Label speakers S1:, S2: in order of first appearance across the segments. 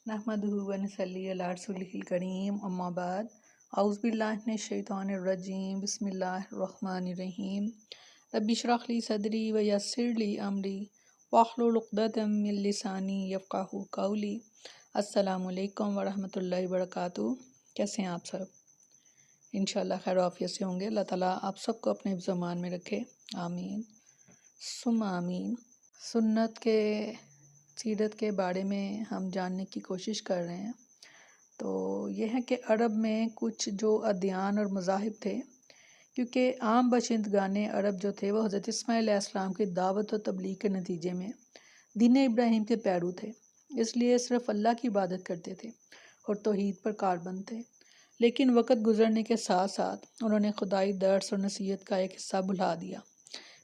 S1: नहमदुहु व नसल्ली अला रसूलिहिल करीम अम्मा बाद औज़ु बिल्लाहि मिनश शैतानिर रजीम बिस्मिल्लाहिर रहमानिर रहीम रब्बि इश्रह ली सदरी व यस्सिर ली अमरी वहलुल उक़दतम मिन लिसानी यफ़क़हू क़ौली। अस्सलामु अलैकुम व रहमतुल्लाहि व बरकातुहू। कैसे हैं आप सब? इंशाअल्लाह खैर आफियत से होंगे। अल्लाह ताला आप सबको अपने हिफ्ज़ व अमान में रखे, आमीन सुम्मा आमीन। सुन्नत के सीरत के बारे में हम जानने की कोशिश कर रहे हैं। तो यह है कि अरब में कुछ जो अदयान और मज़ाहिब थे, क्योंकि आम बशिंदगाने अरब जो थे वो हज़रत इस्माईल अलैहिस्सलाम की दावत और तबलीग के नतीजे में दीन इब्राहीम के पैरू थे, इसलिए सिर्फ़ अल्लाह की इबादत करते थे और तौहीद पर कारबंद थे। लेकिन वक़्त गुज़रने के साथ साथ उन्होंने खुदाई दर्स और नसीहत का एक हिस्सा भुला दिया।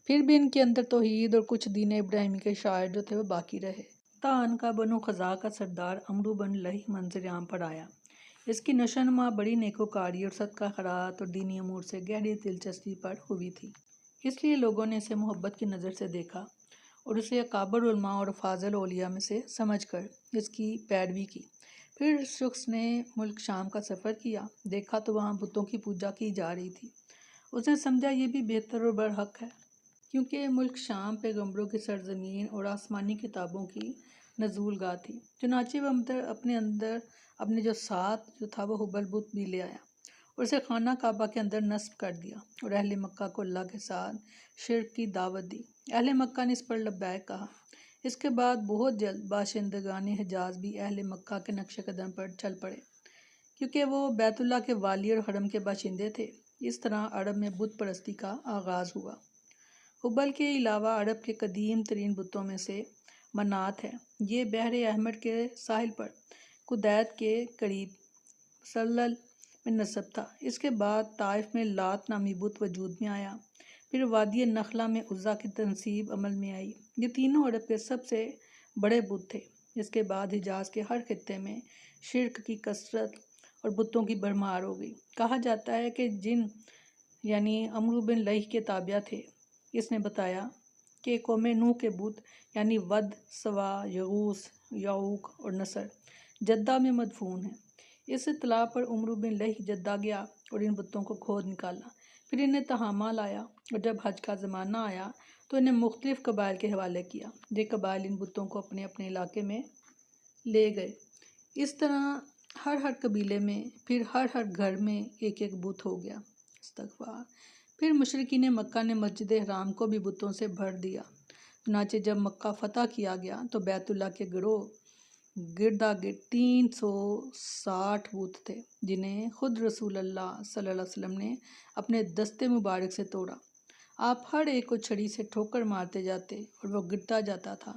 S1: फिर भी इनके अंदर तौहीद और कुछ दीन इब्राहीमी के शायर जो थे वो बाकी रहे। तान का बनु ख़ज़ा का सरदार अमरू बन लही मंज़िर आम पर आया। इसकी नशोनुमा बड़ी नेकोकारी और सदका खैरात और दीनी अमूर से गहरी दिलचस्पी पर हुई थी, इसलिए लोगों ने इसे मोहब्बत की नज़र से देखा और उसे अकाबर उलमा और फाज़िल औलिया में से समझकर इसकी पैरवी की। फिर इस शख्स ने मुल्क शाम का सफ़र किया, देखा तो वहाँ बुतों की पूजा की जा रही थी। उसने समझा ये भी बेहतर और बरहक है, क्योंकि मुल्क शाम पैगम्बरों की सरजमीन और आसमानी किताबों की नज़ूल गाह थी। चुनाचे वह अपने अंदर अपने जो साथ जो था वो हुबल बुत भी ले आया और उसे खाना काबा के अंदर नस्ब कर दिया और अहले मक्का को अल्लाह के साथ शिर्क की दावत दी। अहले मक्का ने इस पर लब्बैक कहा। इसके बाद बहुत जल्द बाशिंदगान हिजाज भी अहले मक्का के नक्श कदम पर चल पड़े, क्योंकि वो बैतुल्लाह के वाली और हरम के बाशिंदे थे। इस तरह अरब में बुत परस्ती का आगाज़ हुआ। हुबल के अलावा अरब के कदीम तरीन बुतों में से मनात है। ये बहर अहमद के साहिल पर कुदैत के करीब सल्लल में नस्ब था। इसके बाद ताइफ में लात नामी बुत वजूद में आया। फिर वादी नखला में उज़्ज़ा की तनसीब अमल में आई। ये तीनों अरब के सबसे बड़े बुत थे। इसके बाद हिजाज के हर खित्ते में शिर्क की कसरत और बुतों की भरमार हो गई। कहा जाता है कि जिन यानी अमरू बिन लही के ताबिया थे, इसने बताया कि कौम नूह के बुत यानी वद, सवा, यगूस, याऊक और नसर जद्दा में मदफून हैं। इस इत्तला पर उमरू बिन लही जद्दा गया और इन बुतों को खोद निकाला। फिर इन्हें तहामा लाया और जब हज का ज़माना आया तो इन्हें मुख्तलिफ़ कबाइल के हवाले किया। ये कबाइल इन बुतों को अपने अपने इलाके में ले गए। इस तरह हर कबीले में फिर हर घर में एक एक बुत हो गया। इस्तग़फ़ार। फिर मुशरिकीन मक्का ने मस्जिद हराम को भी बुतों से भर दिया। चुनांचे जब मक्का फ़तह किया गया तो बैतुल्लाह के गिरोह गिरदा गिर्द 360 बुत थे, जिन्हें खुद रसूलुल्लाह सल्लल्लाहु अलैहि वसल्लम ने अपने दस्ते मुबारक से तोड़ा। आप हर एक को छड़ी से ठोकर मारते जाते और वो गिरता जाता था।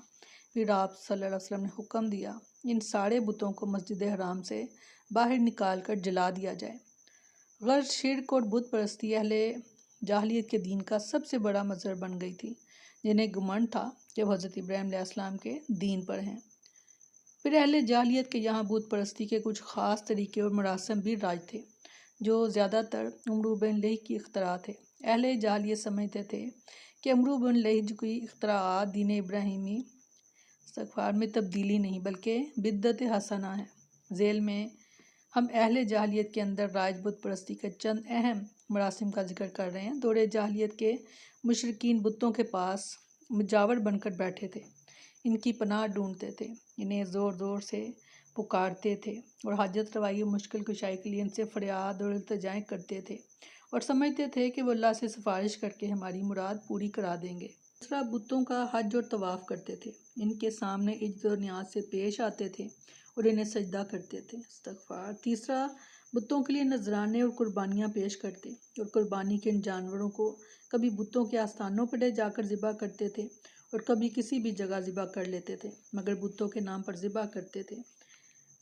S1: फिर आप सल्लल्लाहु अलैहि वसल्लम ने हुक्म दिया, इन सारे बुतों को मस्जिद हराम से बाहर निकाल कर जला दिया जाए। गर्ज शिर्क और बुत परस्ती अहले जाहलियत के दीन का सबसे बड़ा मज़हर बन गई थी, जिन्हें गुमंड था कि वह हज़रत इब्राहीम अलैहिस्सलाम के दीन पर हैं। फिर अहले जाहलियत के यहाँ बुत परस्ती के कुछ ख़ास तरीके और मरासम भी राज थे, जो ज़्यादातर अमरू बिन लही की इख्तरा थे। अहले जाहलियत समझते थे कि अमरू बिन लही की इख्तराआत दीन इब्राहीमी इस्तग़फ़ार में तब्दीली नहीं बल्कि बिद्दत हसना है। झेल में हम अहले जाहलियत के अंदर राज बुत परस्ती के चंद अहम मरासिम का जिक्र कर रहे हैं। दौरे जाहलियत के मुशरिकीन बुतों के पास मुजावर बनकर बैठे थे, इनकी पनाह ढूंढते थे, इन्हें ज़ोर ज़ोर से पुकारते थे और हाजत रवाई और मुश्किल कुशाई के लिए इनसे फरियाद और इल्तिजाएं करते थे और समझते थे कि वो अल्लाह से सिफारिश करके हमारी मुराद पूरी करा देंगे। दूसरा, बुतों का हज और तवाफ़ करते थे, इनके सामने इज्जत और नियाज से पेश आते थे और इन्हें सजदा करते थे। इस्तग़फ़ार। तीसरा, बुतों के लिए नजराने और कुर्बानियाँ पेश करते और कुर्बानी के इन जानवरों को कभी बुतों के आस्थानों पर ले जाकर ज़िबा करते थे और कभी किसी भी जगह ज़िबा कर लेते थे, मगर बुतों के नाम पर ज़िबा करते थे।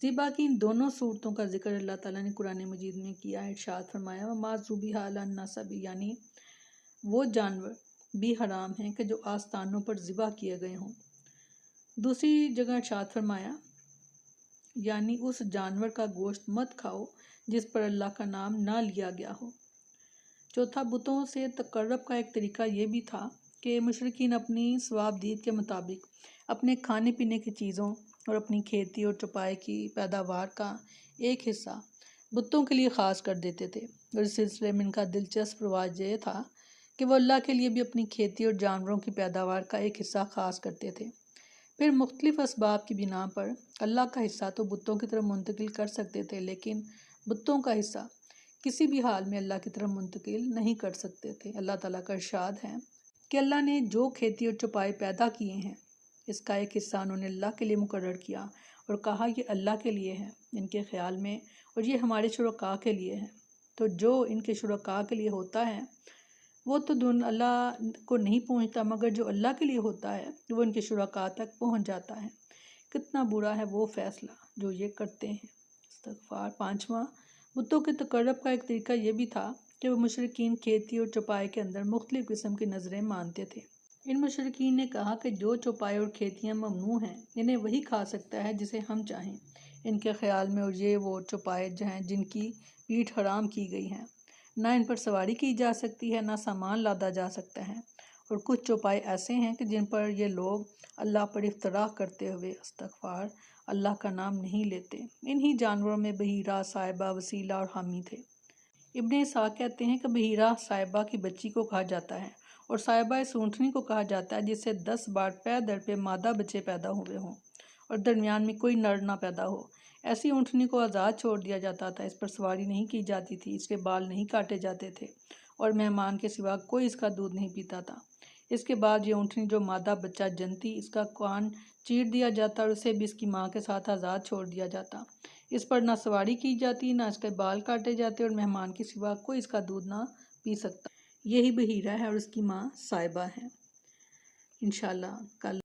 S1: ज़िबा की इन दोनों सूरतों का जिक्र अल्लाह ताला ने कुरान मजीद में किया है। इरशाद फरमाया, मा ज़ुबिहा अला नसब, यानी वो जानवर भी हराम हैं कि जो आस्थानों पर ज़िबा किए गए हों। दूसरी जगह इरशाद फरमाया, यानी उस जानवर का गोश्त मत खाओ जिस पर अल्लाह का नाम ना लिया गया हो। चौथा, बुतों से तकर्रब का एक तरीका ये भी था कि मुशरिकीन अपनी सवाबदीद के मुताबिक अपने खाने पीने की चीज़ों اور اپنی کھیتی اور چوپائے کی پیداوار کا ایک حصہ بتوں کے لیے خاص کر دیتے تھے۔ اور اس سلسلے میں ان کا دلچسپ رواج یہ تھا کہ وہ اللہ کے لیے بھی اپنی کھیتی اور جانوروں کی پیداوار کا ایک حصہ خاص کرتے تھے۔ پھر مختلف اسباب کی بنا پر اللہ کا حصہ تو بتوں کی طرف منتقل کر سکتے تھے، لیکن بتوں کا حصہ کسی بھی حال میں اللہ کی طرف منتقل نہیں کر سکتے تھے۔ اللہ تعالیٰ کا ارشاد ہے کہ اللہ نے جو کھیتی اور چوپائے پیدا کیے ہیں اس کا ایک حصہ انہوں نے اللہ کے لیے مقرر کیا اور کہا یہ اللہ کے لیے ہے ان کے خیال میں، اور یہ ہمارے شرکاء کے لیے ہے۔ تو جو ان کے شرکاء کے لیے ہوتا ہے وہ تو دون اللہ کو نہیں پہنچتا، مگر جو اللہ کے لیے ہوتا ہے وہ ان کے شرکاء تک پہنچ جاتا ہے۔ کتنا برا ہے وہ فیصلہ جو یہ کرتے ہیں۔ استغفار۔ پانچواں، بتوں کے تقرب کا ایک طریقہ یہ بھی تھا کہ وہ مشرکین کھیتی اور چوپائے کے اندر مختلف قسم کی نظریں مانتے تھے۔ ان مشرکین نے کہا کہ جو چوپائے اور کھیتیاں ممنوع ہیں انہیں وہی کھا سکتا ہے جسے ہم چاہیں۔ ان کے خیال میں اور یہ وہ چوپائے ہیں جن کی پیٹھ حرام کی گئی ہے، نہ ان پر سواری کی جا سکتی ہے، نہ سامان لادا جا سکتا ہے، اور کچھ چوپائے ایسے ہیں کہ جن پر یہ لوگ اللہ پر افتراء کرتے ہوئے استغفار اللہ کا نام نہیں لیتے۔ انہی جانوروں میں بحیرہ، صائبہ، وسیلہ اور حامی تھے۔ ابن اسحاق کہتے ہیں کہ بحیرہ صائبہ کی بچی کو کہا جاتا ہے، اور صائبہ اس اونٹنی کو کہا جاتا ہے جس سے 10 بار پے در پہ مادہ بچے پیدا ہوئے ہوں اور درمیان میں کوئی نر نہ پیدا ہو۔ ایسی اونٹنی کو آزاد چھوڑ دیا جاتا تھا، اس پر سواری نہیں کی جاتی تھی، اس کے بال نہیں کاٹے جاتے تھے، اور مہمان کے سوا کوئی اس کا دودھ نہیں پیتا تھا۔ اس کے بعد یہ اونٹنی جو مادہ بچہ جنتی اس کا کان چیر دیا جاتا اور اسے بھی اس کی ماں کے ساتھ آزاد چھوڑ دیا جاتا۔ اس پر نہ سواری کی جاتی، نہ اس کے بال کاٹے جاتے، اور مہمان کے سوا کوئی اس کا دودھ نہ پی سکتا۔ یہی بحیرہ ہے اور اس کی ماں صائبہ ہے۔ انشاءاللہ کل